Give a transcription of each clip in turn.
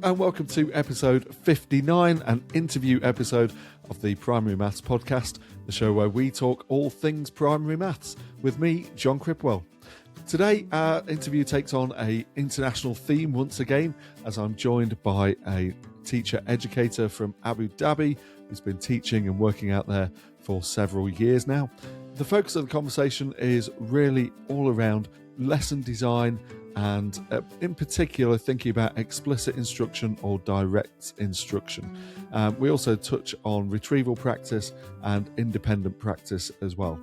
and welcome to episode 59, an interview episode of the Primary Maths Podcast, the show where we talk all things primary maths, with me, John Cripwell. Today, our interview takes on an international theme once again, as I'm joined by a teacher-educator from Abu Dhabi, who's been teaching and working out there for several years now. The focus of the conversation is really all around lesson design and in particular thinking about explicit instruction or direct instruction. We also touch on retrieval practice and independent practice as well.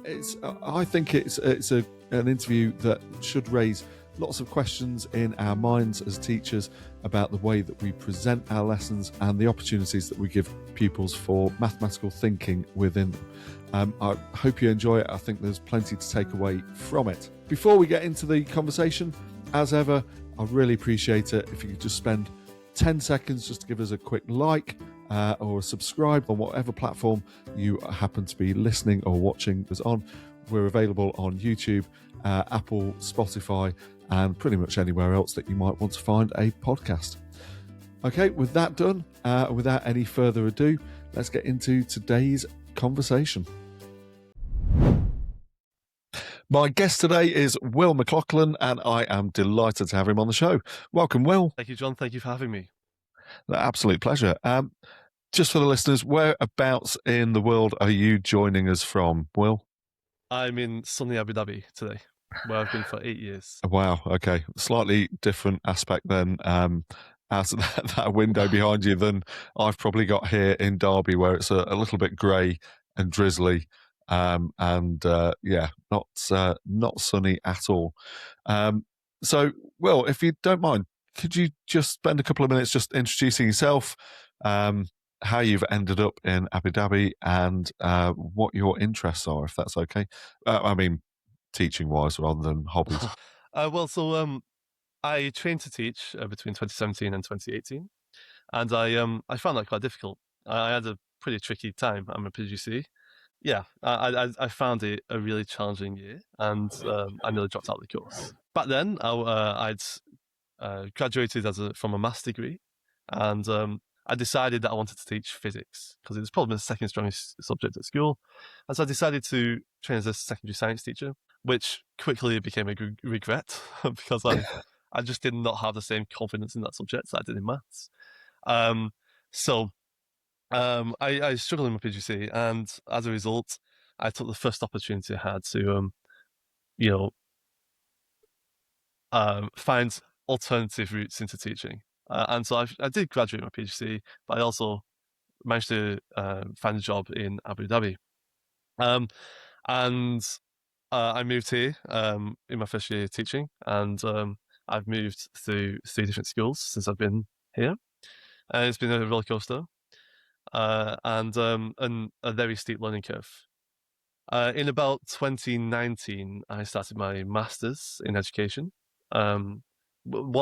I think it's an interview that should raise lots of questions in our minds as teachers about the way that we present our lessons and the opportunities that we give pupils for mathematical thinking within them. I hope you enjoy it. I think there's plenty to take away from it. Before we get into the conversation, as ever, I'd really appreciate it if you could just spend 10 seconds just to give us a quick like or subscribe on whatever platform you happen to be listening or watching us on. We're available on YouTube, Apple, Spotify, and pretty much anywhere else that you might want to find a podcast. Okay, with that done, without any further ado, let's get into today's conversation. My guest today is Will McLoughlin, and I am delighted to have him on the show. Welcome, Will. Thank you, John. Thank you for having me. Absolute pleasure. Just for the listeners, whereabouts in the world are you joining us from, Will? I'm in sunny Abu Dhabi today, where I've been for 8 years. Wow, okay. Slightly different aspect then out of that window behind you than I've probably got here in Derby, where it's a little bit grey and drizzly. Not sunny at all. So, Will, if you don't mind, could you just spend a couple of minutes just introducing yourself, how you've ended up in Abu Dhabi, and what your interests are, if that's okay? I mean, teaching-wise rather than hobbies. I trained to teach between 2017 and 2018, and I found that quite difficult. I had a pretty tricky time. I'm a PGC. Yeah, I found it a really challenging year, and I nearly dropped out of the course. Back then, I'd graduated from a maths degree, and I decided that I wanted to teach physics because it was probably the second strongest subject at school. And so I decided to train as a secondary science teacher, which quickly became a regret because I just did not have the same confidence in that subject as I did in maths. I struggled in my PGC, and as a result, I took the first opportunity I had to, find alternative routes into teaching. And so I did graduate my PGC, but I also managed to find a job in Abu Dhabi. I moved here in my first year teaching, and I've moved through 3 different schools since I've been here. And it's been a roller coaster. And a very steep learning curve. In about 2019, I started my master's in education. One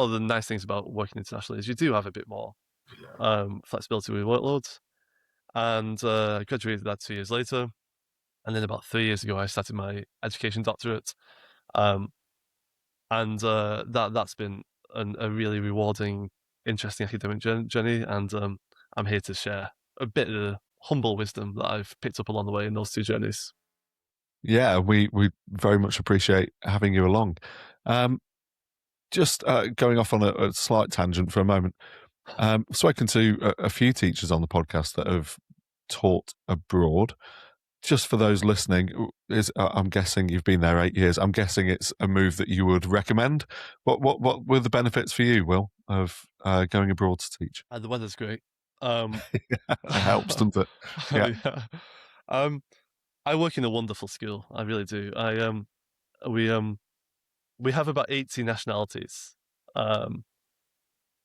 of the nice things about working internationally is you do have a bit more flexibility with workloads. And I graduated that 2 years later. And then about 3 years ago, I started my Education Doctorate. That's been a really rewarding, interesting academic journey. And I'm here to share a bit of the humble wisdom that I've picked up along the way in those 2 journeys. Yeah, we very much appreciate having you along. Just going off on a slight tangent for a moment, I've spoken to a few teachers on the podcast that have taught abroad. Just for those listening, I'm guessing you've been there 8 years. I'm guessing it's a move that you would recommend. What were the benefits for you, Will, of going abroad to teach? The weather's great. It helps, doesn't it? Yeah. Yeah. I work in a wonderful school. I really do. We have about 80 nationalities. The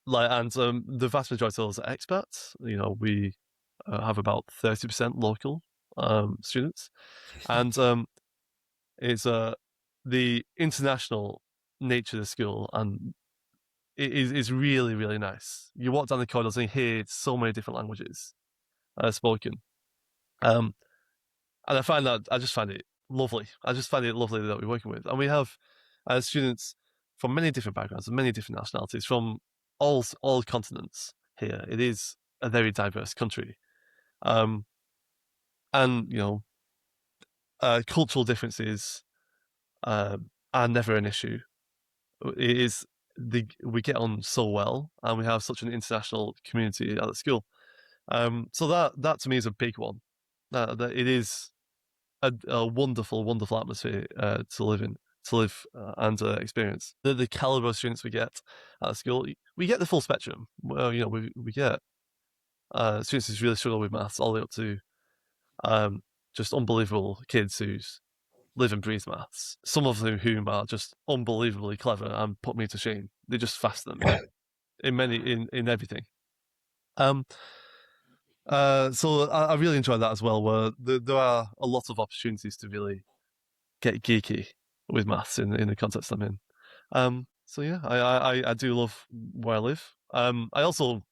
vast majority of those are expats. We have about 30% local students, and it's the international nature of the school, and it is really, really nice. You walk down the corridors and hear so many different languages spoken. And I just find it lovely. I just find it lovely that we're working with. And we have students from many different backgrounds and many different nationalities from all continents. here. It is a very diverse country, and cultural differences are never an issue. It is we get on so well, and we have such an international community at the school. So that to me is a big one. That it is a wonderful, wonderful atmosphere to live in, and experience. The caliber of students we get at the school, we get the full spectrum. Well, we get students who really struggle with maths, all the way up to just unbelievable kids who live and breathe maths. Some of them whom are just unbelievably clever and put me to shame. They're just faster than me in everything. So I really enjoyed that as well, where there are a lot of opportunities to really get geeky with maths in the context I'm in. So yeah, I do love where I live. I'm also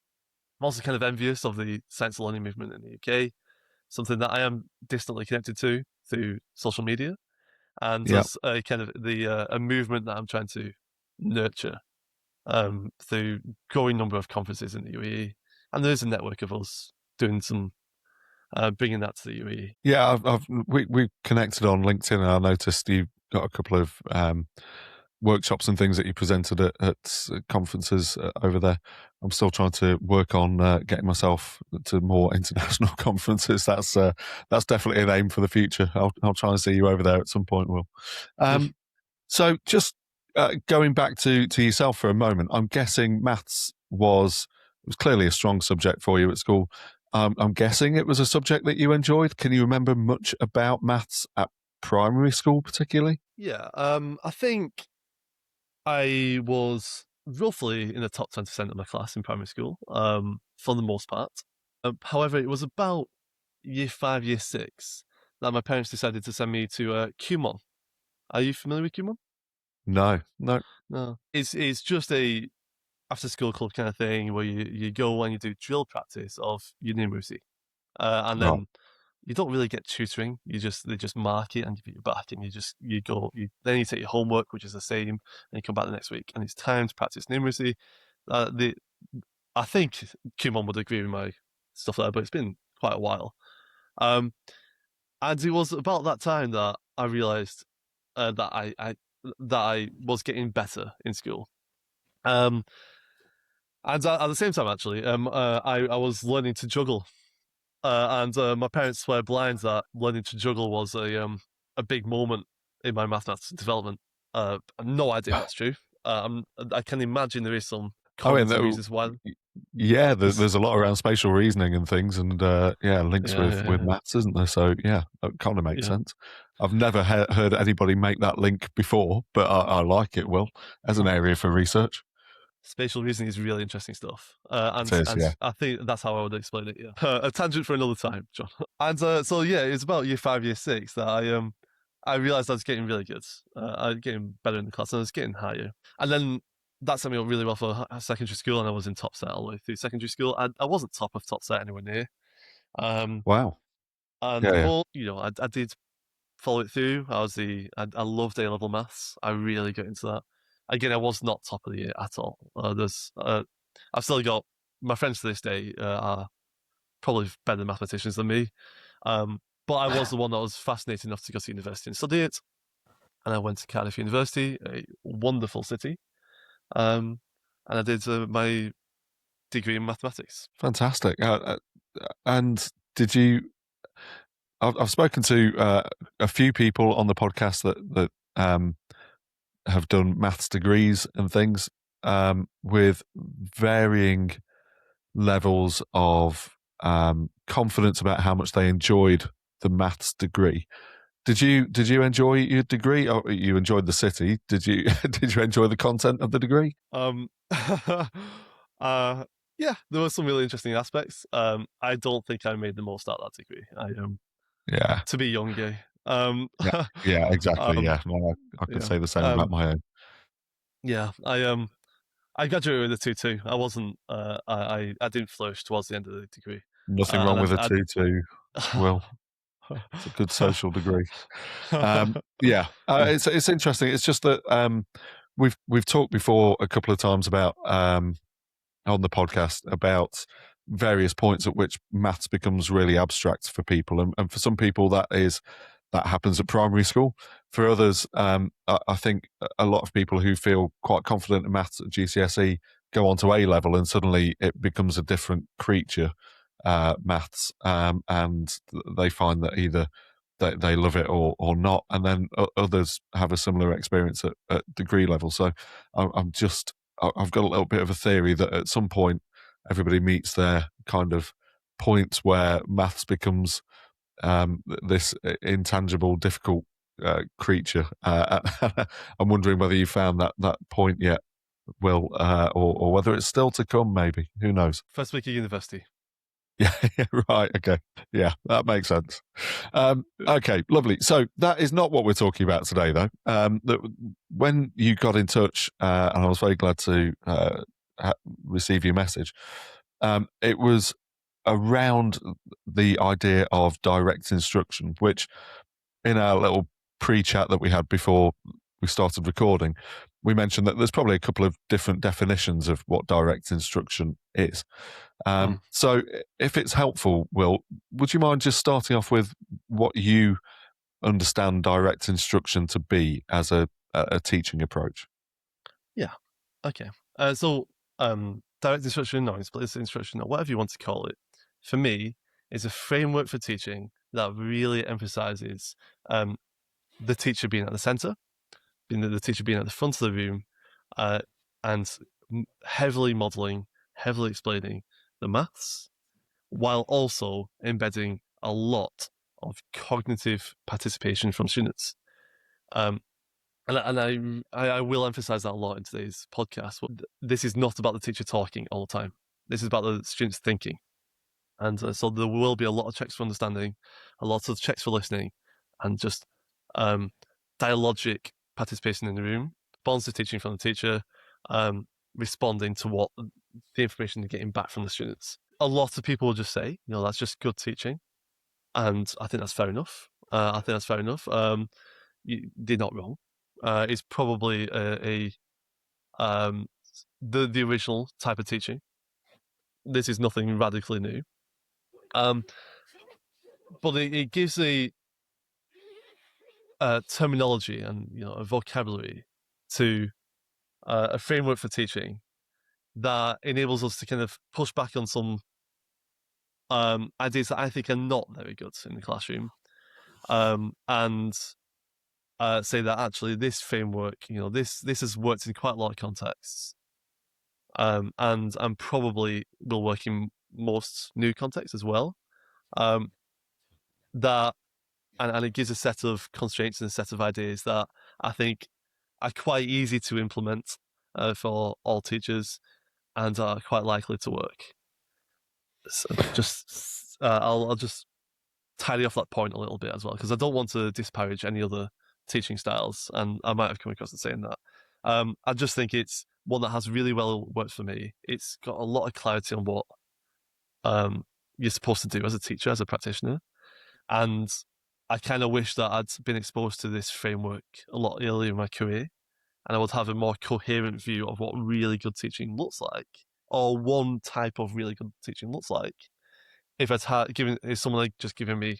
kind of envious of the science learning movement in the UK, something that I am distantly connected to through social media, and as a kind of a movement that I'm trying to nurture through growing number of conferences in the UAE, and there is a network of us doing some bringing that to the UAE. Yeah, we connected on LinkedIn, and I noticed you got a couple of workshops and things that you presented at conferences over there. I'm still trying to work on getting myself to more international conferences. That's definitely an aim for the future. I'll try and see you over there at some point, Will. So just going back to yourself for a moment, I'm guessing maths was clearly a strong subject for you at school. I'm guessing it was a subject that you enjoyed. Can you remember much about maths at primary school particularly? Yeah, I think I was roughly in the top 20% of my class in primary school, for the most part. However, it was about year 5, year 6 that my parents decided to send me to QMon. Are you familiar with QMon? No. No. It's just a after school club kind of thing where you go and you do drill practice of your numeracy. And then you don't really get tutoring. They just mark it and give you back, and then you take your homework, which is the same, and you come back the next week, and it's time to practice numeracy. I think Kumon would agree with my stuff there, but it's been quite a while. And it was about that time that I realised that I was getting better in school. And at the same time, actually, I was learning to juggle. And my parents swear blind that learning to juggle was a big moment in my mathematics development. No idea if that's true. I can imagine there is some cognitive reasons why. Yeah, there's a lot around spatial reasoning and things, and links with maths, isn't there? So yeah, that kind of makes sense. I've never heard anybody make that link before, but I like it, Will, as an area for research. Spatial reasoning is really interesting stuff, and yeah. I think that's how I would explain it. Yeah, a tangent for another time, John. And so yeah, it's about year 5, year 6 that I realized I was getting really good. I was getting better in the class, and I was getting higher. And then that set me up really well for secondary school, and I was in top set all the way through secondary school. I wasn't top of top set anywhere near. Wow. And I did follow it through. I loved A-level maths. I really got into that. Again, I was not top of the year at all. I've still got my friends to this day are probably better mathematicians than me. But I was the one that was fascinated enough to go to university and study it. And I went to Cardiff University, a wonderful city. And I did my degree in mathematics. Fantastic. And did you? I've spoken to a few people on the podcast that have done maths degrees and things with varying levels of confidence about how much they enjoyed the maths degree. Did you enjoy your degree? Or you enjoyed the city? Did you enjoy the content of the degree? Yeah, there were some really interesting aspects. I don't think I made the most out of that degree. To be young, gay. Yeah, exactly. I could say the same about my own. Yeah, I graduated with a 2-2. I wasn't. I didn't flourish towards the end of the degree. Nothing wrong with a 2-2. Will. It's a good social degree. It's interesting. It's just that we've talked before a couple of times about on the podcast about various points at which maths becomes really abstract for people, and for some people that happens at primary school. For others, I think a lot of people who feel quite confident in maths at GCSE go on to A level, and suddenly it becomes a different creature, maths, and they find that either they love it or not, and then others have a similar experience at degree level. So I've got a little bit of a theory that at some point everybody meets their kind of points where maths becomes this intangible, difficult creature. I'm wondering whether you found that point yet, Will, or whether it's still to come. Maybe, who knows? First week of university. Yeah, right. Okay. Yeah, that makes sense. Okay, lovely. So that is not what we're talking about today, though. When you got in touch, and I was very glad to receive your message, it was around the idea of direct instruction, which in our little pre-chat that we had before we started recording, we mentioned that there's probably a couple of different definitions of what direct instruction is. So if it's helpful, Will, would you mind just starting off with what you understand direct instruction to be as a teaching approach? Yeah. Okay. So direct instruction or explicit instruction or whatever you want to call it, for me, is a framework for teaching that really emphasizes the teacher being at the center, the teacher being at the front of the room, and heavily modeling, heavily explaining the maths, while also embedding a lot of cognitive participation from students. And I will emphasize that a lot in today's podcast. This is not about the teacher talking all the time. This is about the students thinking. And so there will be a lot of checks for understanding, a lot of checks for listening, and just dialogic participation in the room, responsive teaching from the teacher, responding to what the information they're getting back from the students. A lot of people will just say, that's just good teaching. And I think that's fair enough. They're not wrong. It's probably the original type of teaching. This is nothing radically new. But it gives a terminology and a vocabulary to a framework for teaching that enables us to kind of push back on some ideas that I think are not very good in the classroom, and say that actually this framework, this has worked in quite a lot of contexts, and probably will work in most new contexts as well. That and it gives a set of constraints and a set of ideas that I think are quite easy to implement for all teachers and are quite likely to work. So I'll just tidy off that point a little bit as well, because I don't want to disparage any other teaching styles, and I might have come across as saying that. I just think it's one that has really well worked for me. It's got a lot of clarity on what you're supposed to do as a teacher, as a practitioner, and I kind of wish that I'd been exposed to this framework a lot earlier in my career, and I would have a more coherent view of what really good teaching looks like, or one type of really good teaching looks like. If someone had just given me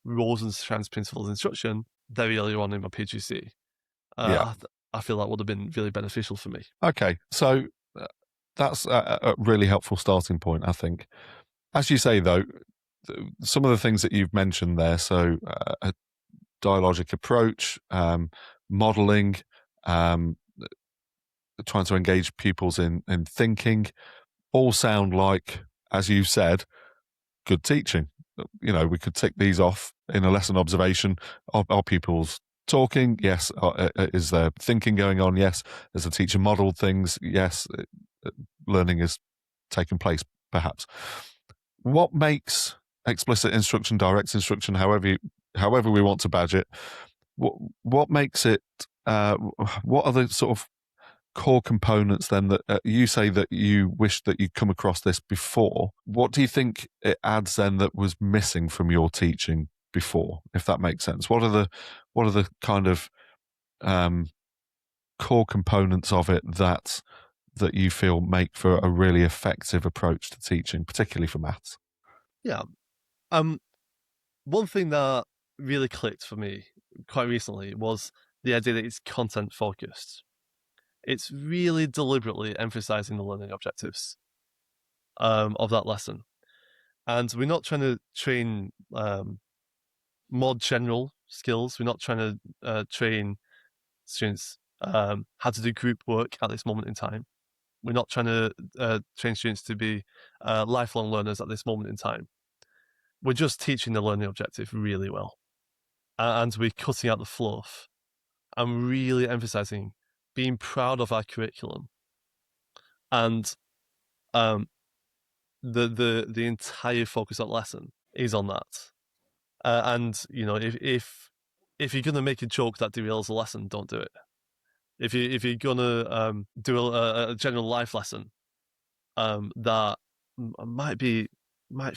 Rosenstrand's principles of instruction very early on in my PGC, I feel that would have been really beneficial for me. Okay, so that's a really helpful starting point, I think. As you say, though, some of the things that you've mentioned there, so a dialogic approach, modelling, trying to engage pupils in thinking, all sound like, as you said, good teaching. We could tick these off in a lesson observation. Are pupils talking? Yes. Is there thinking going on? Yes. Has the teacher modelled things? Yes. Learning is taking place, perhaps. What makes explicit instruction, direct instruction, however we want to badge it, what makes it, what are the sort of core components then that you say that you wish that you'd come across this before? What do you think it adds then that was missing from your teaching before, if that makes sense? What are the kind of core components of it that that you feel make for a really effective approach to teaching, particularly for maths? Yeah. One thing that really clicked for me quite recently was the idea that it's content focused. It's really deliberately emphasizing the learning objectives of that lesson. And we're not trying to train more general skills. We're not trying to train students how to do group work at this moment in time. We're not trying to train students to be lifelong learners at this moment in time. We're just teaching the learning objective really well. And we're cutting out the fluff. I'm really emphasizing being proud of our curriculum. And the entire focus of the lesson is on that. And if you're gonna make a joke that derails a lesson, don't do it. If you're gonna do a general life lesson that might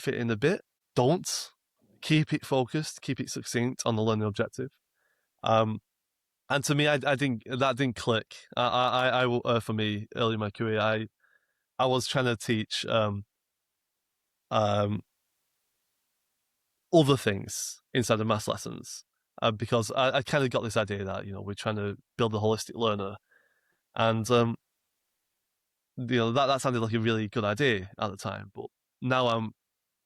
fit in a bit, don't. Keep it focused, keep it succinct on the learning objective. And to me, I think that didn't click. For me, early in my career, I was trying to teach other things inside of maths lessons because I kind of got this idea that we're trying to build a holistic learner, and that sounded like a really good idea at the time. But now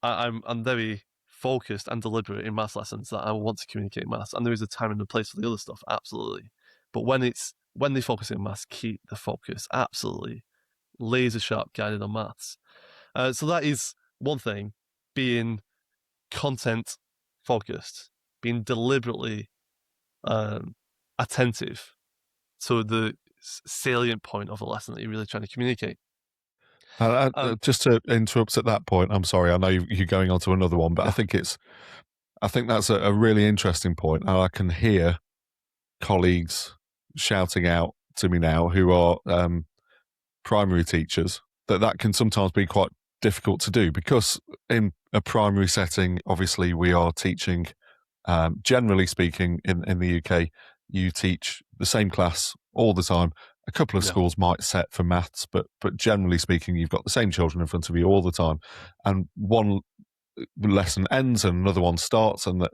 I'm very focused and deliberate in maths lessons that I want to communicate maths, and there is a time and a place for the other stuff, absolutely. But when they focus on maths, keep the focus, absolutely, laser sharp guided on maths. So that is one thing, being content focused, being deliberately attentive to the salient point of a lesson that you're really trying to communicate. Just to interrupt at that point, I'm sorry, I know you're going on to another one, but yeah. I think that's a really interesting point, and I can hear colleagues shouting out to me now who are primary teachers that can sometimes be quite difficult to do, because in a primary setting, obviously we are teaching, generally speaking, in the UK, you teach the same class all the time. A couple of schools might set for maths, but generally speaking, you've got the same children in front of you all the time, and one lesson ends and another one starts, and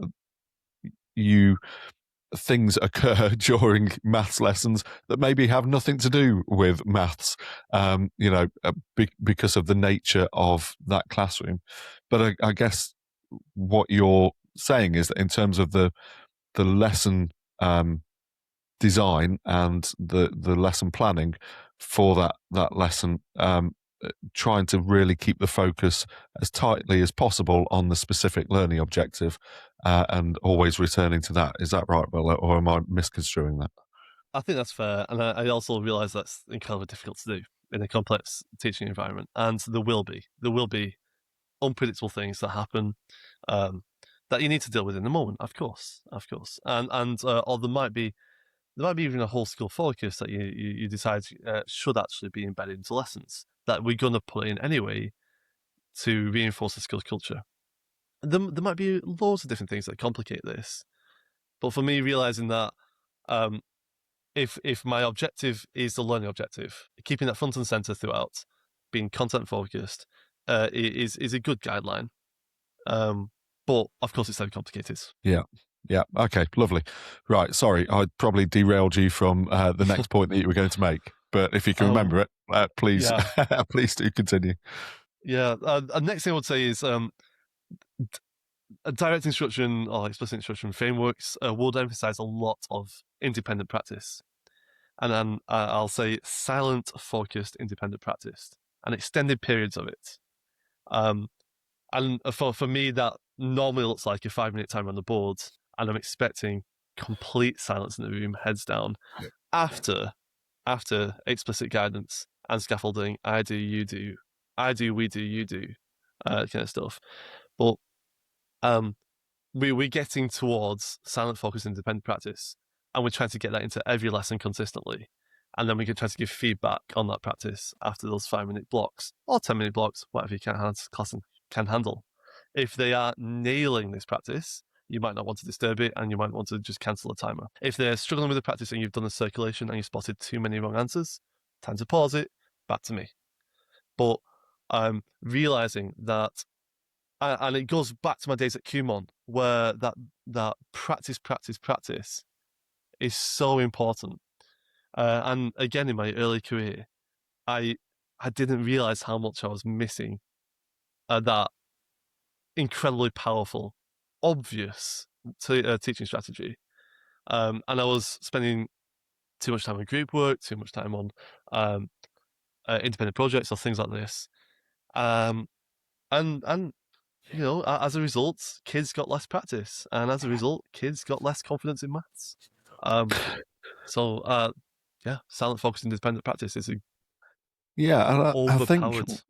things occur during maths lessons that maybe have nothing to do with maths, because of the nature of that classroom. But I guess what you're saying is that in terms of the lesson design and the lesson planning for that lesson, trying to really keep the focus as tightly as possible on the specific learning objective, and always returning to that. Is that right, Will, or am I misconstruing that? I think that's fair, and I also realise that's incredibly difficult to do in a complex teaching environment, and there will be unpredictable things that happen that you need to deal with in the moment, of course, and or there might be even a whole school focus that you decide should actually be embedded into lessons that we're going to put in anyway to reinforce the school culture. There might be loads of different things that complicate this, but for me, realizing that if my objective is the learning objective, keeping that front and center throughout, being content focused, is a good guideline. But of course, it's very complicated. Yeah. Okay. Lovely. Right. Sorry, I probably derailed you from the next point that you were going to make. But if you can remember it, please, please do continue. Yeah. The next thing I would say is direct instruction or explicit instruction frameworks would emphasize a lot of independent practice, and then I'll say silent, focused, independent practice, and extended periods of it. And for me, that normally looks like a 5-minute timer on the board, and I'm expecting complete silence in the room, heads down, after explicit guidance and scaffolding. I do, you do, I do, we do, you do, kind of stuff. But we're getting towards silent, focused, independent practice, and we're trying to get that into every lesson consistently. And then we can try to give feedback on that practice after those 5-minute blocks or 10-minute blocks, whatever class can handle. If they are nailing this practice, you might not want to disturb it, and you might want to just cancel the timer. If they're struggling with the practice and you've done a circulation and you spotted too many wrong answers, time to pause it, back to me. But realizing that, and it goes back to my days at Kumon, where that practice is so important. And again, in my early career, I didn't realize how much I was missing that incredibly powerful, obvious teaching strategy. And I was spending too much time on group work, too much time on independent projects or things like this. And as a result, kids got less practice, and as a result, kids got less confidence in maths. So silent focused independent practice is Yeah, and I think overpowered.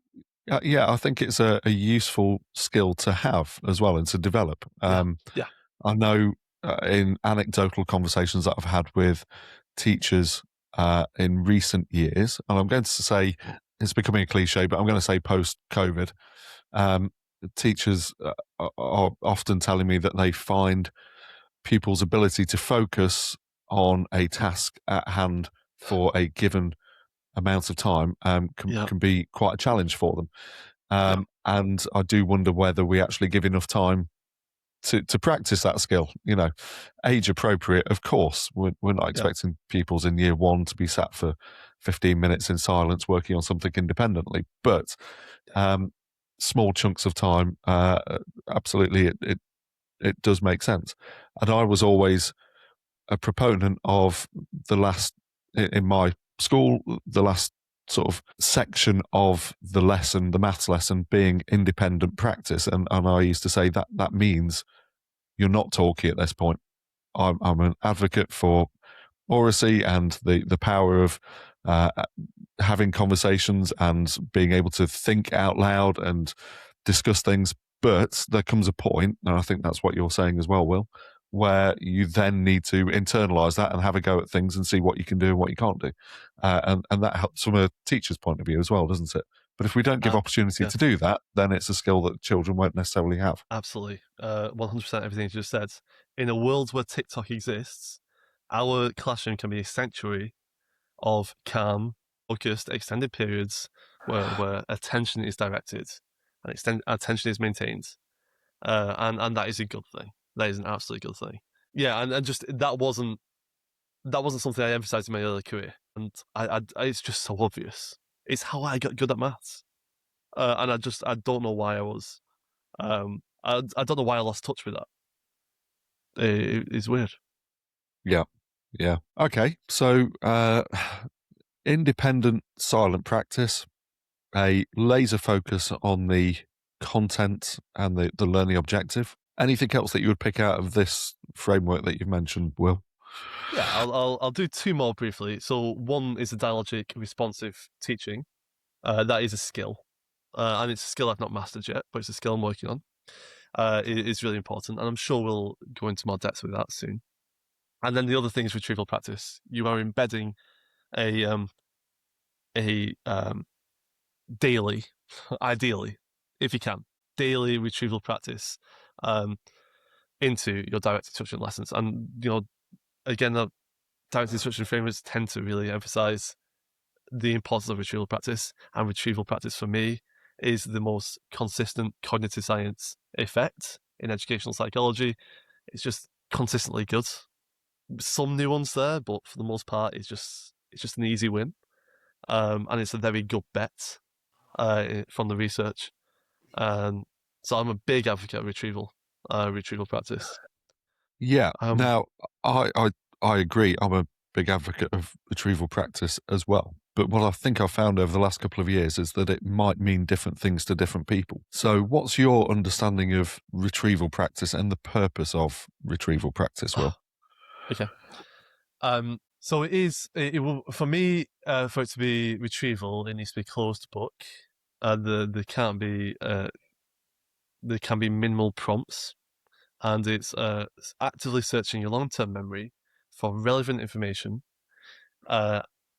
I think it's a useful skill to have as well and to develop. Yeah. I know in anecdotal conversations that I've had with teachers in recent years, and I'm going to say it's becoming a cliche, but I'm going to say post-COVID, teachers are often telling me that they find pupils' ability to focus on a task at hand for a given amount of time can be quite a challenge for them. And I do wonder whether we actually give enough time to practice that skill, age appropriate, of course. We're not expecting pupils in year one to be sat for 15 minutes in silence working on something independently, but small chunks of time, absolutely, it does make sense. And I was always a proponent of in my school, the last sort of section of the lesson, the maths lesson, being independent practice. And I used to say that means you're not talking at this point. I'm an advocate for oracy and the power of having conversations and being able to think out loud and discuss things. But there comes a point, and I think that's what you're saying as well, Will, where you then need to internalize that and have a go at things and see what you can do and what you can't do. And that helps from a teacher's point of view as well, doesn't it? But if we don't give opportunity to do that, then it's a skill that children won't necessarily have. Absolutely. 100% everything you just said. In a world where TikTok exists, our classroom can be a sanctuary of calm, focused, extended periods where attention is directed and attention is maintained. And that is a good thing. That is an absolutely good thing. Yeah, and just that wasn't something I emphasized in my early career, and it's just so obvious. It's how I got good at maths, and I don't know why I was. I don't know why I lost touch with that. It's weird. Yeah. Okay, so independent silent practice, a laser focus on the content and the learning objective. Anything else that you would pick out of this framework that you've mentioned, Will? Yeah, I'll do two more briefly. So one is a dialogic responsive teaching. That is a skill, and it's a skill I've not mastered yet, but it's a skill I'm working on. It's really important, and I'm sure we'll go into more depth with that soon. And then the other thing is retrieval practice. You are embedding a daily, ideally, if you can, daily retrieval practice into your direct instruction lessons. And again, the direct instruction frameworks tend to really emphasize the importance of retrieval practice, and retrieval practice for me is the most consistent cognitive science effect in educational psychology. It's just consistently good. Some nuance there, but for the most part, it's just an easy win, and it's a very good bet from the research. So I'm a big advocate of retrieval practice. Yeah. Now, I agree. I'm a big advocate of retrieval practice as well. But what I think I've found over the last couple of years is that it might mean different things to different people. So what's your understanding of retrieval practice and the purpose of retrieval practice, Will? Okay. So it will, for me, for it to be retrieval, it needs to be closed book. There can be minimal prompts, and it's actively searching your long-term memory for relevant information,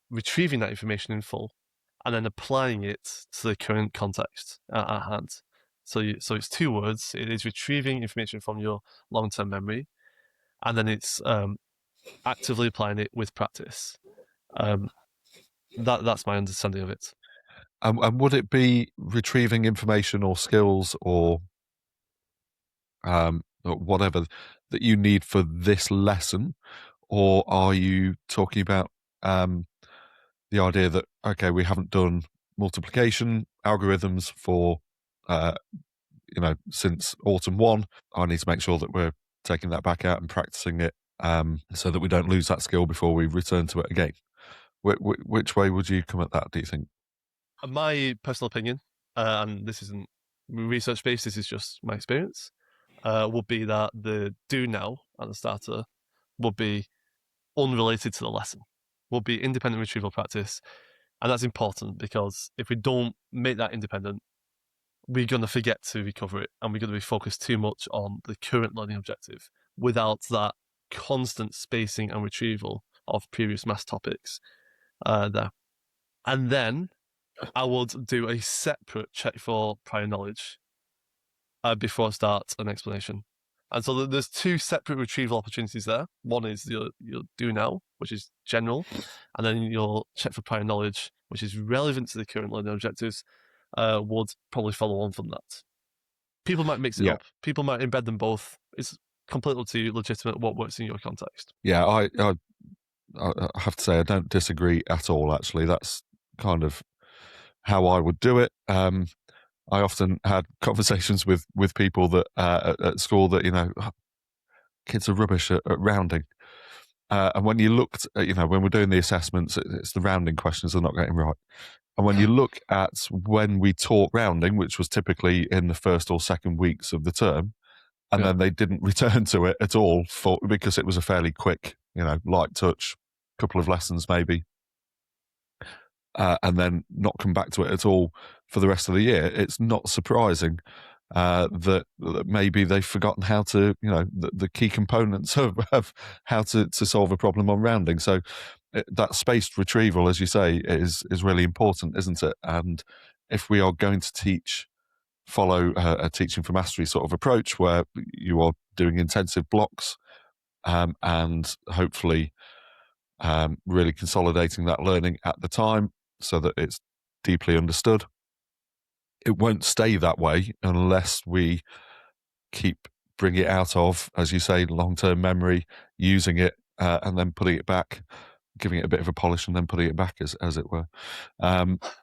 retrieving that information in full, and then applying it to the current context at hand. So it's two words. It is retrieving information from your long-term memory, and then it's actively applying it with practice. That's my understanding of it. And would it be retrieving information or skills or whatever that you need for this lesson, or are you talking about the idea that okay, we haven't done multiplication algorithms for since autumn one. I need to make sure that we're taking that back out and practicing it so that we don't lose that skill before we return to it again. Which way would you come at that, do you think? My personal opinion, and this isn't research based, this is just my experience, would be that the do now at the starter would be unrelated to the lesson, would be independent retrieval practice. And that's important because if we don't make that independent, we're going to forget to recover it, and we're going to be focused too much on the current learning objective without that constant spacing and retrieval of previous maths topics there. And then I would do a separate check for prior knowledge before I start an explanation. And so there's two separate retrieval opportunities there. One is your do now, which is general, and then your check for prior knowledge, which is relevant to the current learning objectives, would probably follow on from that. People might mix it up. People might embed them both. It's completely up to you, legitimate, what works in your context. Yeah, I have to say I don't disagree at all, actually. That's kind of how I would do it. I often had conversations with people that at school that, kids are rubbish at rounding. And when you looked at, when we're doing the assessments, it's the rounding questions they're not getting right. And when you look at when we taught rounding, which was typically in the first or second weeks of the term, and then they didn't return to it at all because it was a fairly quick, light touch, couple of lessons maybe, and then not come back to it at all for the rest of the year, it's not surprising that maybe they've forgotten how to, the key components of how to solve a problem on rounding. So that spaced retrieval, as you say, is really important, isn't it? And if we are going to follow a teaching for mastery sort of approach where you are doing intensive blocks and hopefully really consolidating that learning at the time so that it's deeply understood, it won't stay that way unless we keep bringing it out of, as you say, long-term memory, using it and then putting it back, giving it a bit of a polish and then putting it back, as it were.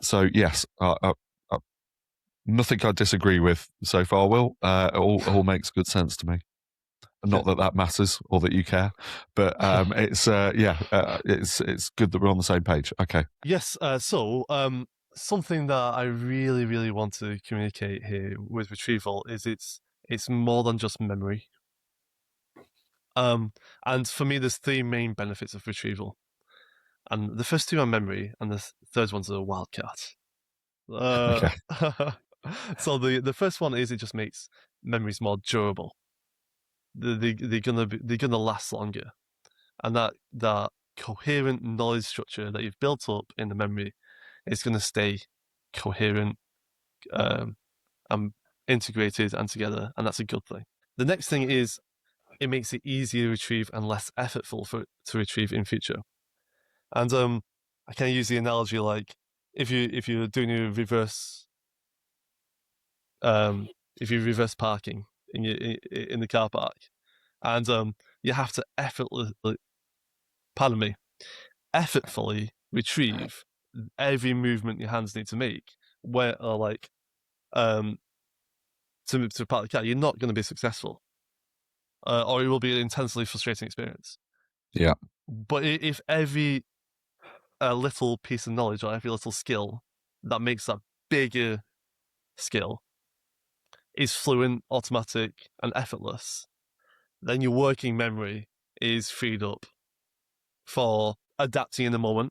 So yes, nothing I disagree with so far, Will. All makes good sense to me. Not that matters or that you care, but it's good that we're on the same page. Okay. Yes. So something that I really, really want to communicate here with retrieval is it's more than just memory. And for me, there's three main benefits of retrieval, and the first two are memory, and the third one's a wildcat. Okay. So the first one is it just makes memories more durable. They're gonna last longer, and that coherent knowledge structure that you've built up in the memory is gonna stay coherent, and integrated and together, and that's a good thing. The next thing is it makes it easier to retrieve and less effortful to retrieve in future. And I can use the analogy like if you're doing a reverse if you reverse parking in the car park, and you have to effortfully retrieve every movement your hands need to make, where to park the car, you're not going to be successful, or it will be an intensely frustrating experience. Yeah. But if every little piece of knowledge or every little skill that makes that bigger skill is fluent, automatic, and effortless, then your working memory is freed up for adapting in the moment,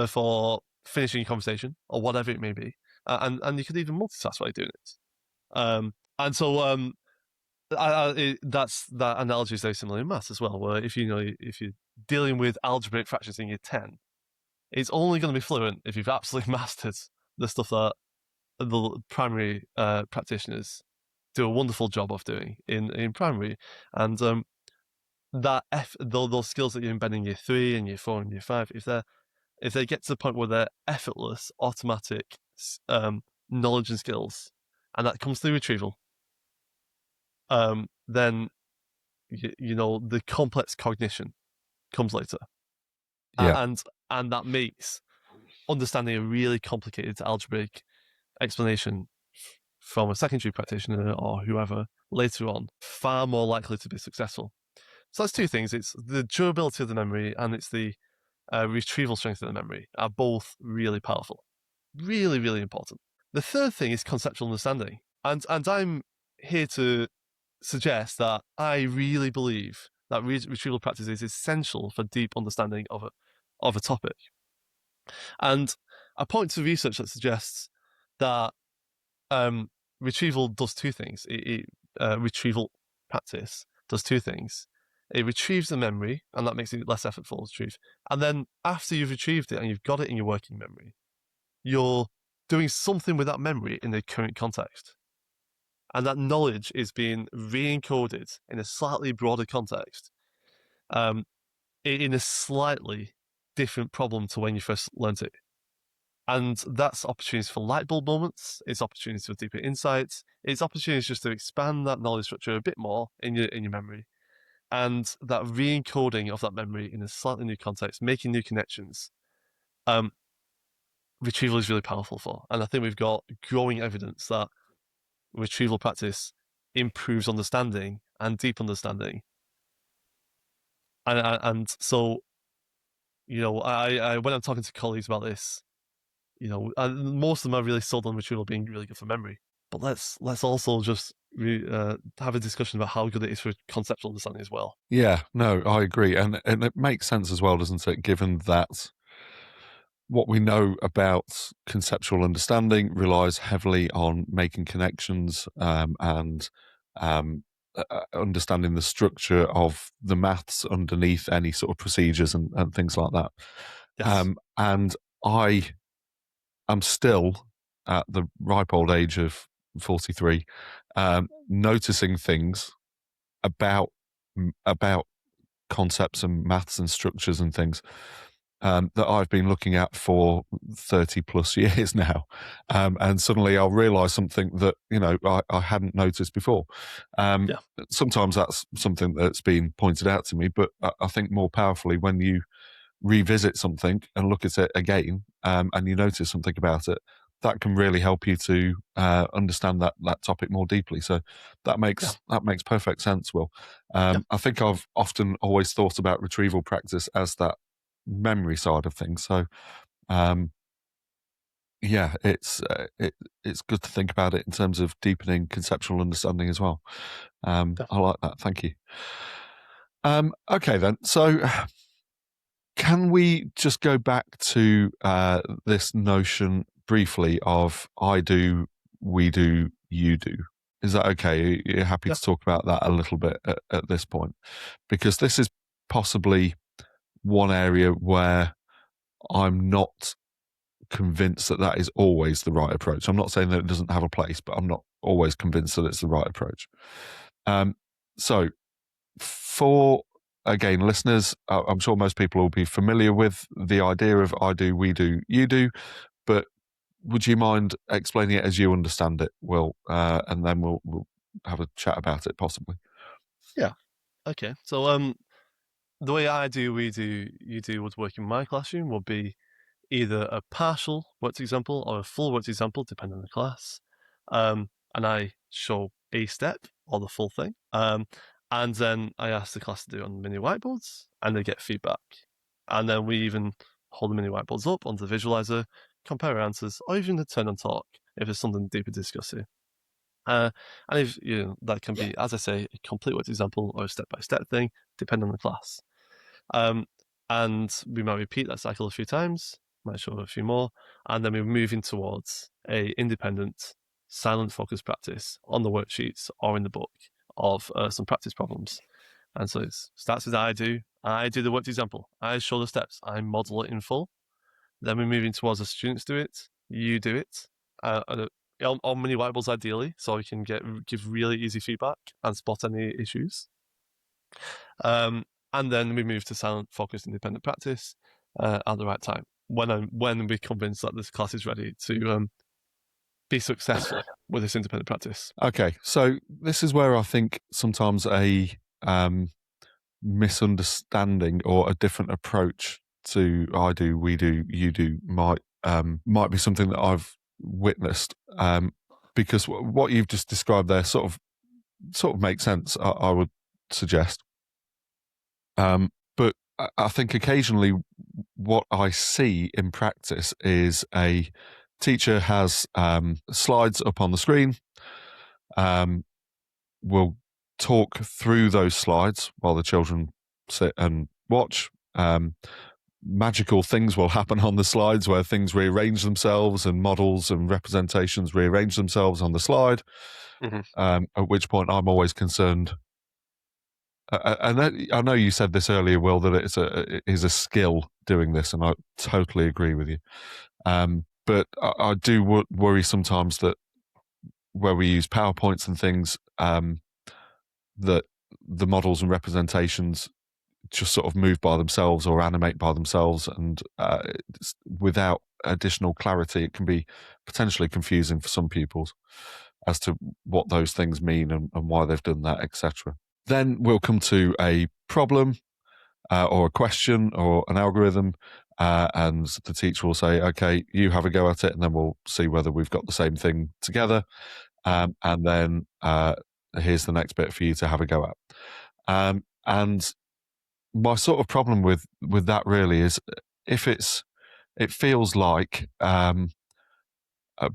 for finishing a conversation or whatever it may be, and you could even multitask while you're doing it. And so that analogy is very similar in maths as well, where if you're dealing with algebraic fractions in year 10, it's only going to be fluent if you've absolutely mastered the stuff that the primary practitioners do a wonderful job of doing in primary. And those skills that you're embedding in year 3 and year 4 and year 5, if they're if they get to the point where they're effortless, automatic knowledge and skills, and that comes through retrieval, then the complex cognition comes later. Yeah. And that makes understanding a really complicated algebraic explanation from a secondary practitioner or whoever later on far more likely to be successful. So that's two things. It's the durability of the memory and it's the retrieval strength of the memory are both really powerful. Really, really important. The third thing is conceptual understanding. And I'm here to suggest that I really believe that retrieval practice is essential for deep understanding of a topic. And I point to research that suggests that retrieval does two things. Retrieval practice does two things. It retrieves the memory, and that makes it less effortful to retrieve. And then after you've retrieved it and you've got it in your working memory, you're doing something with that memory in the current context. And that knowledge is being re-encoded in a slightly broader context, in a slightly different problem to when you first learnt it. And that's opportunities for light bulb moments. It's opportunities for deeper insights. It's opportunities just to expand that knowledge structure a bit more in your memory. And that re-encoding of that memory in a slightly new context, making new connections, retrieval is really powerful for. And I think we've got growing evidence that retrieval practice improves understanding and deep understanding. And so, I when I'm talking to colleagues about this, most of them are really sold on retrieval being really good for memory. But let's also just have a discussion about how good it is for conceptual understanding as well. Yeah, no, I agree. And it makes sense as well, doesn't it, given that what we know about conceptual understanding relies heavily on making connections and understanding the structure of the maths underneath any sort of procedures and things like that. Yes. And I am still at the ripe old age of 43, noticing things about concepts and maths and structures and things that I've been looking at for 30 plus years now. And suddenly I'll realize something that, I hadn't noticed before. Sometimes that's something that's been pointed out to me, but I think more powerfully when you revisit something and look at it again, and you notice something about it, that can really help you to understand that topic more deeply. So that makes perfect sense, Will. I think I've often always thought about retrieval practice as that memory side of things. So it's good to think about it in terms of deepening conceptual understanding as well. I like that. Thank you. Okay then. So can we just go back to this notion briefly of I do, we do, you do? Is that okay? You're happy to talk about that a little bit at this point? Because this is possibly one area where I'm not convinced that is always the right approach. I'm not saying that it doesn't have a place, but I'm not always convinced that it's the right approach. So for, again, listeners, I'm sure most people will be familiar with the idea of I do, we do, you do, but would you mind explaining it as you understand it, Will? And then we'll have a chat about it, possibly. Yeah. Okay. So the way I do, we do, you do would work in my classroom would be either a partial worked example or a full worked example, depending on the class. And I show a step or the full thing. And then I ask the class to do it on mini whiteboards and they get feedback. And then we even hold the mini whiteboards up onto the visualizer, compare answers, or even turn on talk if there's something deeper to discuss here. And if that can be, as I say, a complete worked example or a step-by-step thing, depending on the class. And we might repeat that cycle a few times, might show a few more, and then we're moving towards a independent, silent focus practice on the worksheets or in the book of some practice problems. And so it starts with I do the worked example, I show the steps, I model it in full. Then we're moving towards the students do it, you do it, on mini whiteboards ideally, so we can give really easy feedback and spot any issues. And then we move to silent, focused, independent practice at the right time. when we're convinced that this class is ready to be successful with this independent practice. Okay, so this is where I think sometimes a misunderstanding or a different approach to I do, we do, you do might be something that I've witnessed, because what you've just described there sort of makes sense. I would suggest, but I think occasionally what I see in practice is a teacher has slides up on the screen. Will talk through those slides while the children sit and watch. Magical things will happen on the slides where things rearrange themselves and models and representations rearrange themselves on the slide. At which point I'm always concerned. I know you said this earlier, Will, that it is a skill doing this, and I totally agree with you. But I do worry sometimes that where we use PowerPoints and things, that the models and representations just sort of move by themselves or animate by themselves, and without additional clarity, it can be potentially confusing for some pupils as to what those things mean and why they've done that, etc. Then we'll come to a problem or a question or an algorithm, and the teacher will say, okay, you have a go at it, and then we'll see whether we've got the same thing together. And then here's the next bit for you to have a go at. And my sort of problem with that really is if it feels like a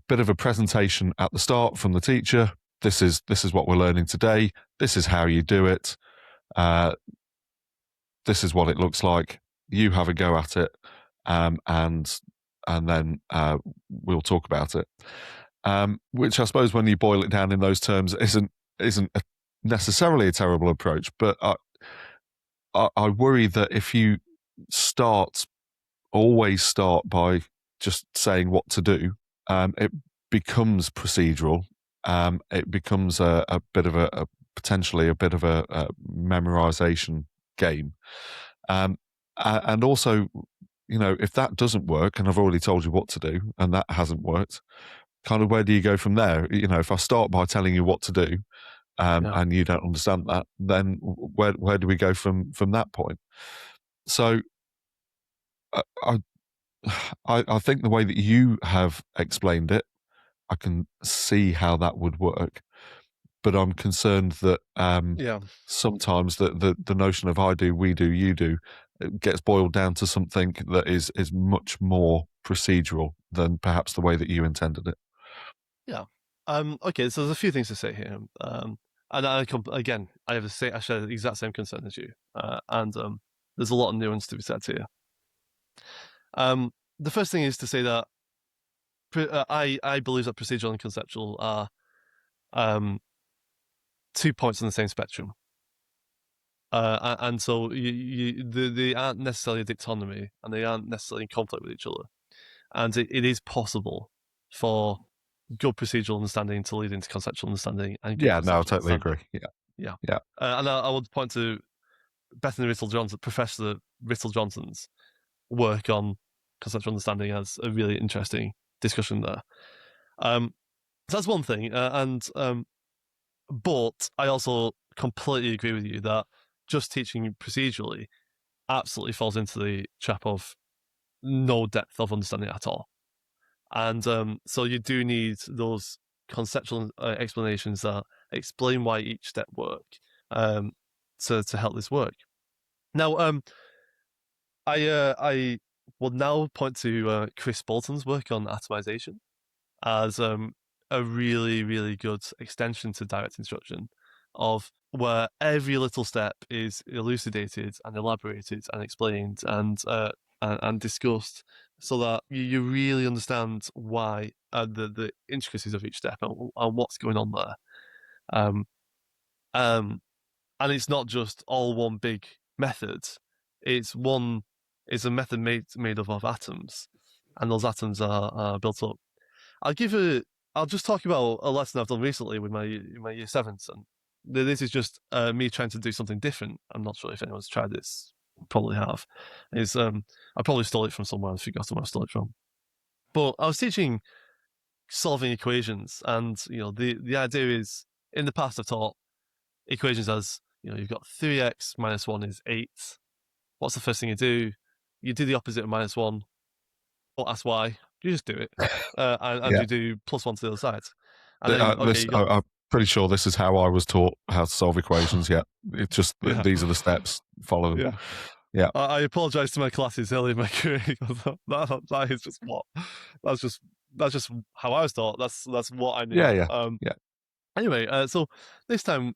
bit of a presentation at the start from the teacher. This is what we're learning today. This is how you do it. This is what it looks like. You have a go at it, and then we'll talk about it. Which I suppose, when you boil it down in those terms, isn't necessarily a terrible approach. But I worry that if you always start by just saying what to do, it becomes procedural. It becomes a bit of potentially a bit of a memorization game. And also, if that doesn't work, and I've already told you what to do, and that hasn't worked, kind of where do you go from there? If I start by telling you what to do, and you don't understand that, then where do we go from that point? So I think the way that you have explained it, I can see how that would work, but I'm concerned that sometimes the notion of I do, we do, you do, it gets boiled down to something that is much more procedural than perhaps the way that you intended it. Yeah. Okay, so there's a few things to say here. And I share the exact same concern as you. And there's a lot of nuance to be said here. The first thing is to say that I believe that procedural and conceptual are 2 points on the same spectrum. And so they aren't necessarily a dichotomy, and they aren't necessarily in conflict with each other. And it is possible for good procedural understanding to lead into conceptual understanding. And I totally agree. Yeah. And I would point to Professor Riddle Johnson's work on conceptual understanding as a really interesting discussion there. So that's one thing, but I also completely agree with you that just teaching procedurally absolutely falls into the trap of no depth of understanding at all. And so you do need those conceptual explanations that explain why each step work to help this work. Now, I will now point to Chris Bolton's work on atomization as a really, really good extension to direct instruction, of where every little step is elucidated and elaborated and explained and discussed, so that you really understand why the intricacies of each step and what's going on there. And it's not just all one big method. It's a method made up of atoms, and those atoms are built up. I'll just talk about a lesson I've done recently with my year sevens, and this is just me trying to do something different. I'm not sure if anyone's tried this probably have, is I probably stole it from somewhere and forgotten where I stole it from. But I was teaching solving equations, and the idea is, in the past I've taught equations as, you've got 3x minus 1 is 8. What's the first thing you do? You do the opposite of minus 1. Don't ask why. You just do it. And you do plus 1 to the other side. And then, you got... I'm pretty sure this is how I was taught how to solve equations. Yeah, it's just these are the steps. Follow them. Yeah. I apologize to my classes early in my career. That is just what. That's just how I was taught. That's what I knew. Yeah. Anyway, so this time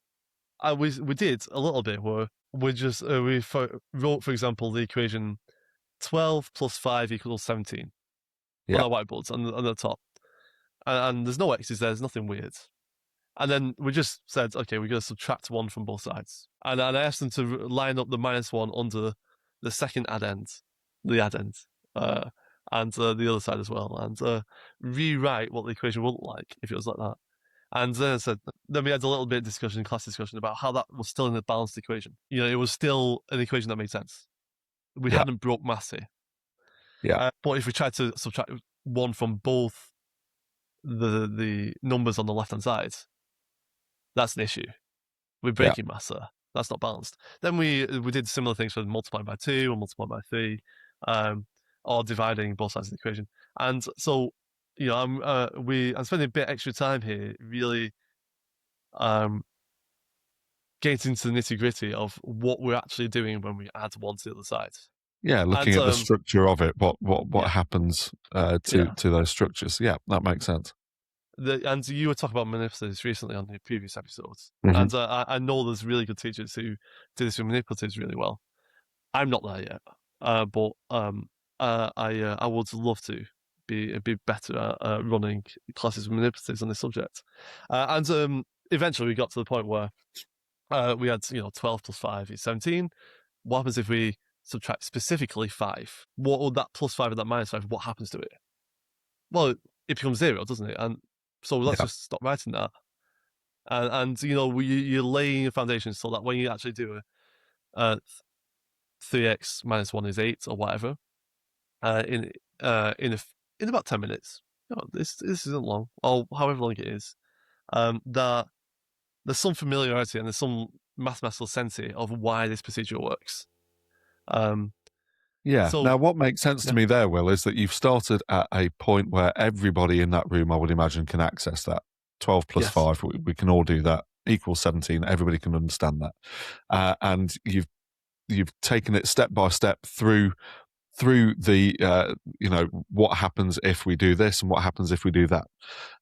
we did a little bit where we just we wrote, for example, the equation 12 plus 5 equals 17 on our whiteboards on the top, and there's no x's there. There's nothing weird. And then we just said, okay, we're going to subtract 1 from both sides. And I asked them to line up the minus 1 under the second add end, and the other side as well, and rewrite what the equation would look like if it was like that. And then we had a little bit of class discussion about how that was still in a balanced equation. It was still an equation that made sense. We hadn't broke maths here. Yeah. But if we tried to subtract 1 from both the numbers on the left-hand side, that's an issue. We're breaking maths there. That's not balanced. Then we did similar things for multiplying by 2 or multiplying by 3, or dividing both sides of the equation. And so, I'm spending a bit extra time here, really getting into the nitty-gritty of what we're actually doing when we add 1 to the other side. Yeah, looking at the structure of it, what happens to those structures. Yeah, that makes sense. And you were talking about manipulatives recently on the previous episodes, and I know there's really good teachers who do this with manipulatives really well. I'm not there yet, but I would love to be better at running classes with manipulatives on this subject. And eventually we got to the point where we had 12 plus 5 is 17. What happens if we subtract specifically 5? What would that plus 5 and that minus 5? What happens to it? Well, it becomes 0, doesn't it? And so let's just stop writing that. And you're laying a foundation so that when you actually do a 3x minus 1 is 8 or whatever, in about 10 minutes, this isn't long, or however long it is, that there's some familiarity and there's some mathematical sense of why this procedure works. Now, what makes sense to me there, Will, is that you've started at a point where everybody in that room, I would imagine, can access that. 12 plus 5, we can all do that, equals 17. Everybody can understand that. And you've taken it step by step through the, what happens if we do this and what happens if we do that.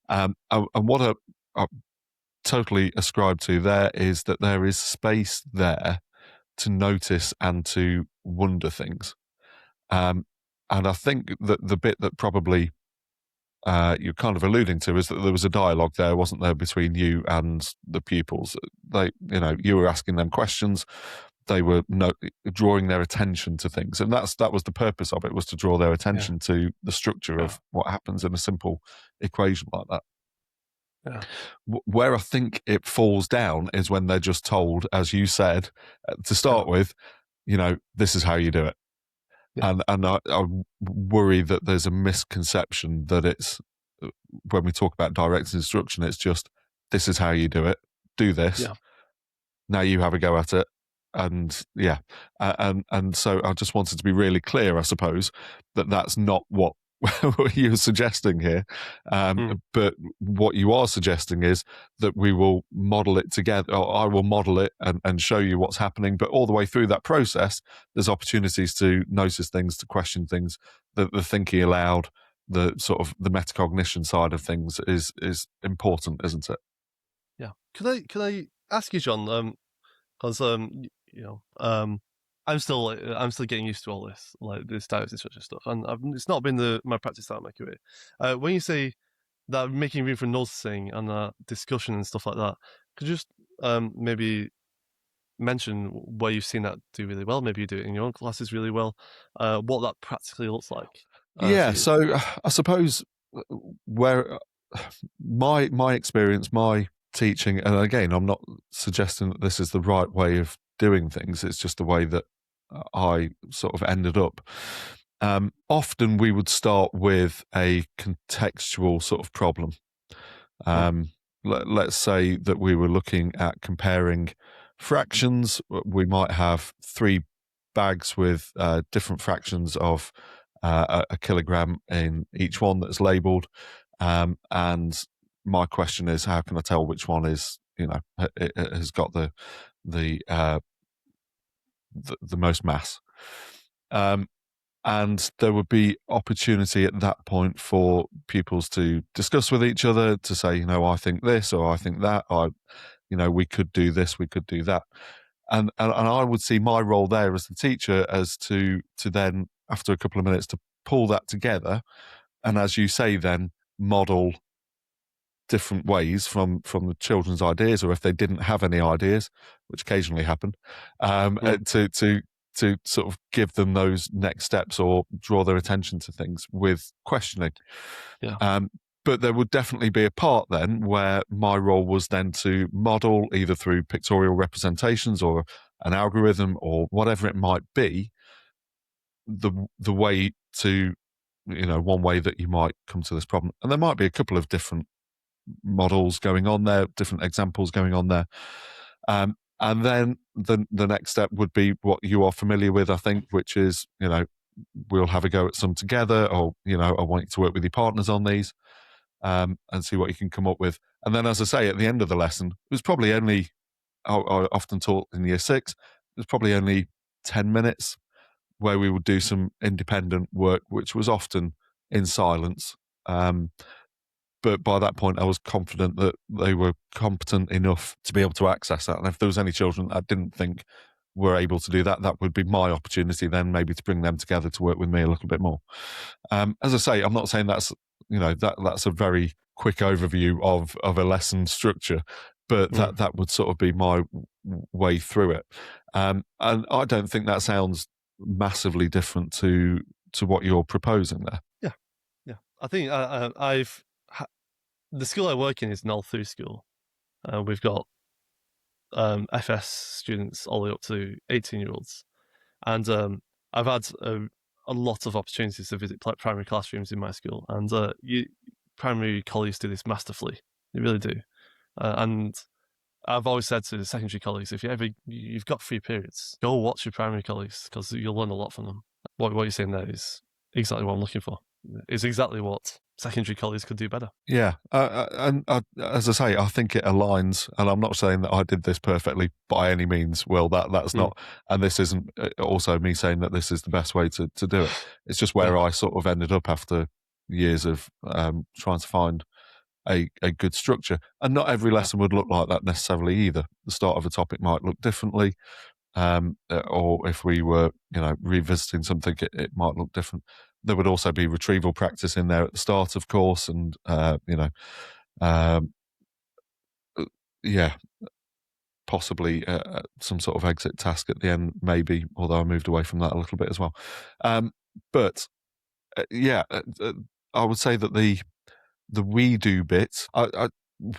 And what I totally ascribe to there is that there is space there to notice and to wonder things. And I think that the bit that probably you're kind of alluding to is that there was a dialogue there, wasn't there, between you and the pupils? You were asking them questions. They were drawing their attention to things. And that was the purpose of it, was to draw their attention to the structure of what happens in a simple equation like that. Yeah. Where I think it falls down is when they're just told, as you said, to start with, this is how you do it. Yeah. And I worry that there's a misconception that it's, when we talk about direct instruction, it's just, this is how you do it. Do this. Yeah. Now you have a go at it. And so I just wanted to be really clear, I suppose, that that's not what you're suggesting here. But what you are suggesting is that we will model it together, or I will model it and show you what's happening. But all the way through that process, there's opportunities to notice things, to question things, the thinking aloud, the sort of the metacognition side of things is important, isn't it? Yeah. Could I ask you, John? Because I'm still getting used to all this, like this direct instruction stuff, and it's not been my practice throughout my career. When you say that making room for noticing and discussion and stuff like that, could you just maybe mention where you've seen that do really well? Maybe you do it in your own classes really well. What that practically looks like. So I suppose where my experience, my teaching, and again, I'm not suggesting that this is the right way of doing things. It's just the way that I sort of ended up. Often we would start with a contextual sort of problem. Let's say that we were looking at comparing fractions. We might have 3 bags with different fractions of a kilogram in each one that's labelled. And my question is, how can I tell which one is, it has got the most mass? And there would be opportunity at that point for pupils to discuss with each other, to say, I think this, or I think that, we could do this, we could do that. And I would see my role there as the teacher as to then, after a couple of minutes, to pull that together. And as you say, then model different ways from the children's ideas, or if they didn't have any ideas, which occasionally happened, to sort of give them those next steps or draw their attention to things with questioning. But there would definitely be a part then where my role was then to model, either through pictorial representations or an algorithm or whatever it might be, the way to, one way that you might come to this problem. And there might be a couple of different models going on there, different examples going on there. And then the next step would be what you are familiar with, I think, which is, we'll have a go at some together, or, I want you to work with your partners on these, and see what you can come up with. And then, as I say, at the end of the lesson, it was probably only, I often taught in year 6, it was probably only 10 minutes where we would do some independent work, which was often in silence. But by that point, I was confident that they were competent enough to be able to access that. And if there was any children I didn't think were able to do that, that would be my opportunity then, maybe to bring them together to work with me a little bit more. As I say, I'm not saying that's, that's a very quick overview of a lesson structure, but that would sort of be my way through it. And I don't think that sounds massively different to what you're proposing there. Yeah. I think the school I work in is an all-through school. We've got FS students all the way up to 18-year-olds. And I've had a lot of opportunities to visit primary classrooms in my school. And primary colleagues do this masterfully. They really do. And I've always said to the secondary colleagues, if you've got free periods, go watch your primary colleagues, because you'll learn a lot from them. What you're saying there is exactly what I'm looking for. It's exactly what secondary colleagues could do better. Yeah, and as I say, I think it aligns, and I'm not saying that I did this perfectly by any means. Well, that's not, and this isn't also me saying that this is the best way to do it. It's just where I sort of ended up after years of trying to find a good structure. And not every lesson would look like that necessarily either. The start of a topic might look differently, or if we were, revisiting something, it might look different. There would also be retrieval practice in there at the start, of course, and possibly some sort of exit task at the end, maybe. Although I moved away from that a little bit as well. But I would say that the we do bit, I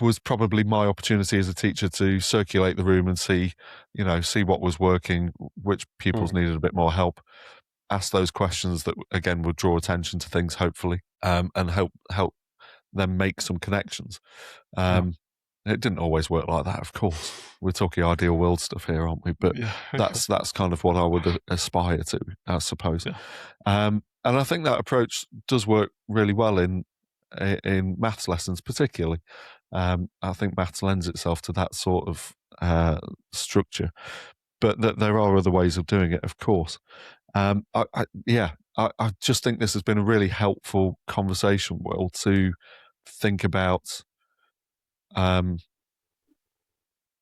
was probably my opportunity as a teacher to circulate the room and see what was working, which pupils needed a bit more help. Ask those questions that, again, would draw attention to things, hopefully, and help them make some connections. It didn't always work like that, of course. We're talking ideal world stuff here, aren't we? But that's kind of what I would aspire to, I suppose. Yeah. And I think that approach does work really well in maths lessons, particularly. I think maths lends itself to that sort of structure. But there are other ways of doing it, of course. I just think this has been a really helpful conversation, Will, to think about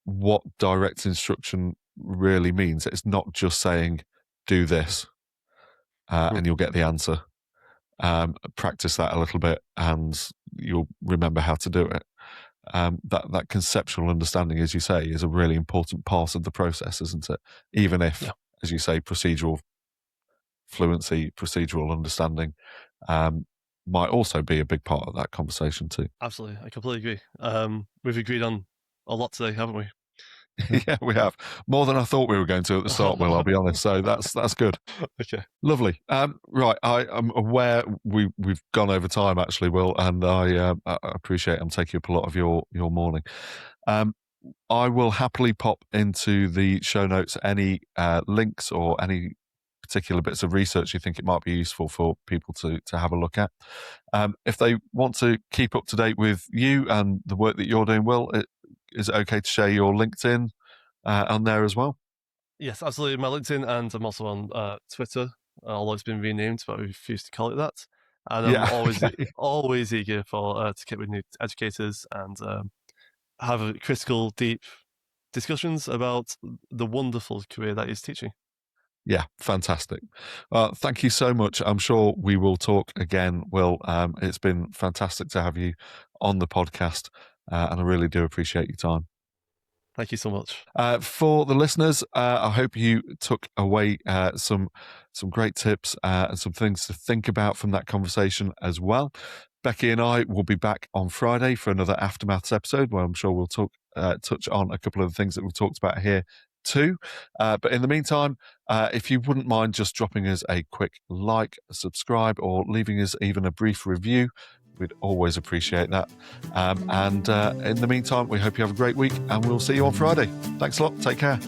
what direct instruction really means. It's not just saying, do this, and you'll get the answer. Practice that a little bit and you'll remember how to do it. That conceptual understanding, as you say, is a really important part of the process, isn't it? Even if, as you say, procedural fluency, procedural understanding might also be a big part of that conversation too. Absolutely, I completely agree. We've agreed on a lot today, haven't we? Yeah, we have. More than I thought we were going to at the start, Will, I'll be honest. So that's good. Okay. Lovely. Right, I'm aware we've gone over time, actually, Will, and I appreciate I'm taking up a lot of your morning. I will happily pop into the show notes any links or any particular bits of research you think it might be useful for people to have a look at. If they want to keep up to date with you and the work that you're doing, Will, is it okay to share your LinkedIn on there as well? Yes, absolutely. My LinkedIn, and I'm also on Twitter, although it's been renamed, but I refuse to call it that. And I'm always eager to get with new educators and have critical, deep discussions about the wonderful career that is teaching. Yeah, fantastic. Thank you so much. I'm sure we will talk again, Will. It's been fantastic to have you on the podcast, and I really do appreciate your time. Thank you so much. For the listeners, I hope you took away some great tips and some things to think about from that conversation as well. Becky and I will be back on Friday for another Aftermaths episode where I'm sure we'll touch on a couple of the things that we've talked about here too. But in the meantime, if you wouldn't mind just dropping us a quick like, subscribe, or leaving us even a brief review, we'd always appreciate that. And in the meantime, we hope you have a great week, and we'll see you on Friday. Thanks a lot. Take care.